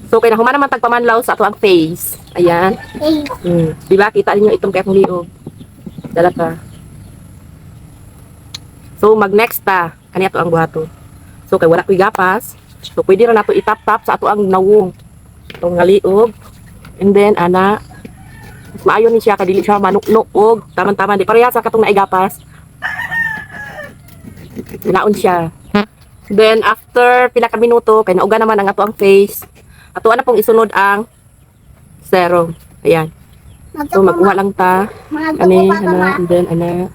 So kay nahuman naman tagpamanlaw sa ato ang face. Ayan. Di ba kita ninyo itong kay akong liog. Dala ka. So mag next ta kani ato ang buhato. So kay wala koy gapas. So pwede ra nato itap-tap sa ato ang nawong. Itong nga liog. And then ana mas maayo ni siya kay dili siya manuknok og taman-taman di pareha sa katong naigapas. Naon siya. Then after pila ka minuto kay nauga naman ang ato ang face. Ato na pong isunod ang serum. Ayan. So magkuha lang ta. Ani ana and then ana.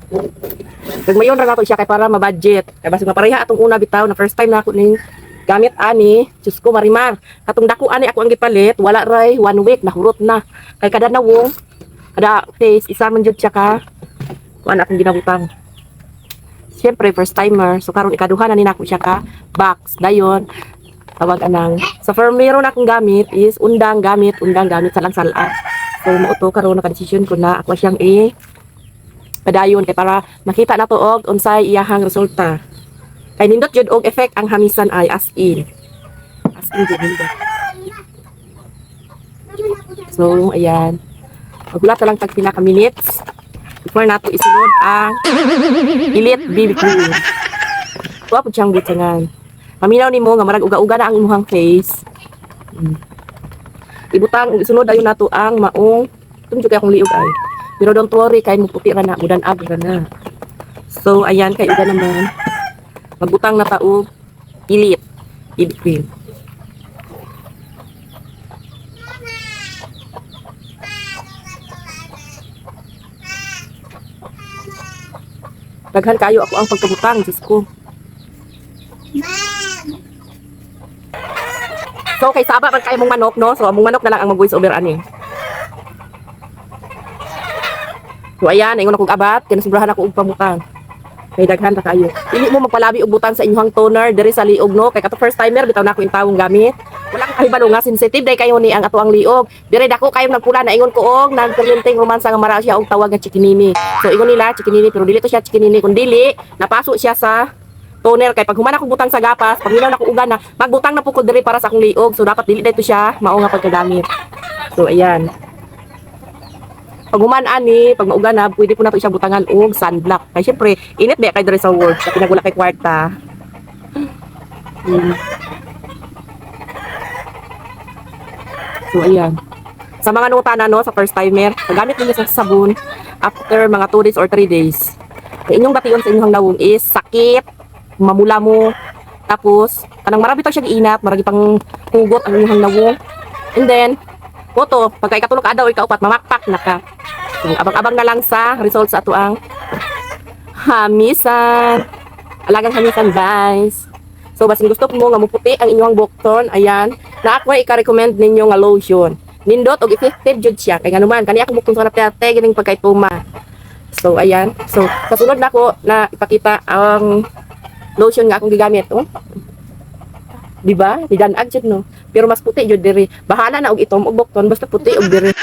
Kag mayon ra nato siya kay para ma-budget. Kay basig mapareha atong una bitaw na first time na ako ning gamit ani. Diyos ko marimar. Katong dako ani ako ang gipalit, wala ray 1 week nahurot na. Kay kada nawong kada face isa man jud siya ka. Kuan akong ginabutang. Siyempre first timer. So karon ikaduha na ni nako siya ka box dayon. Tawag anang sa firm meron akong gamit is undang gamit sa lansalaan. So mo to karon naka-decision ko na ako siyang padayon kay para makita na to og unsay iyahang resulta. Kay nindot jud og effect ang hamisan ay as in jud nindot. So ayan. Magula ta lang tag pila ka minutes before nato isunod ang Elite BB Cream. Wa pud siyang butangan. Paminaw nimo nga marag uga-uga na ang imuhang face. Ibutang isunod ayon nato ang maong tum jud kay akong liog ay. Pero don't worry kay muputi ra na, mudan ab ra na. So ayan kay uga naman. Magbutang na ta og Elite BB Cream. Daghan kayo ako ang pagkabutang, Diyos ko. So kay saba man kay mong manok no. So among manok na lang ang mag-voice over ani. So ayan, ingon akong abat, kay nasubrahan ako og pamutang. Kay daghan ta kayo. Dili mo magpalabi og butang sa inyong toner diri sa liog no. Kay kato first timer bitaw na ako intawong gamit. Wala ka kahibalo nga sensitive day kayo ni ang ato ang liog. Diri dako kayo nagpula na ingon ko og nagperlinting romansa nga mara siya og tawag nga chikinini. So ingon nila chikinini pero dili to siya chikinini kun dili napaso siya sa toner kay pag human ako butang sa gapas, pag nilaw na ko ugan na, magbutang na po ko diri para sa akong liog. So dapat dili dito siya mao nga pagkagamit. So ayan. Pag human ani, pag maugan na, pwede po na to siya butangan og sunblock. Kay syempre, init ba kay diri sa work, sa pinagula kay kwarta. So ayan. Sa mga nota na no, sa first timer, pagamit niyo sa sabon after mga 2 days or 3 days. Kay inyong bation sa inyong nawong is sakit, mamula mo, tapos kanang marami to siya giinat, maragi pang hugot ang inyong nawong. And then photo, pagka ikatulog ka daw ikaupat mamakpak na ka. So, abang-abang na lang sa results sa ato ang hamisan. Alagang hamisan guys. So basin gusto mo nga muputi ang inyong bukton, ayan, na ako i-recommend ninyo nga lotion. Nindot og effective jud siya kay nganuman kani ako bukton sa napate gining pagkaituma. So ayan. So kasunod na ko na ipakita ang lotion nga akong gigamit, oh. Di ba? Didan jud no. Pero mas puti jud diri. Bahala na og itom og bukton basta puti og diri.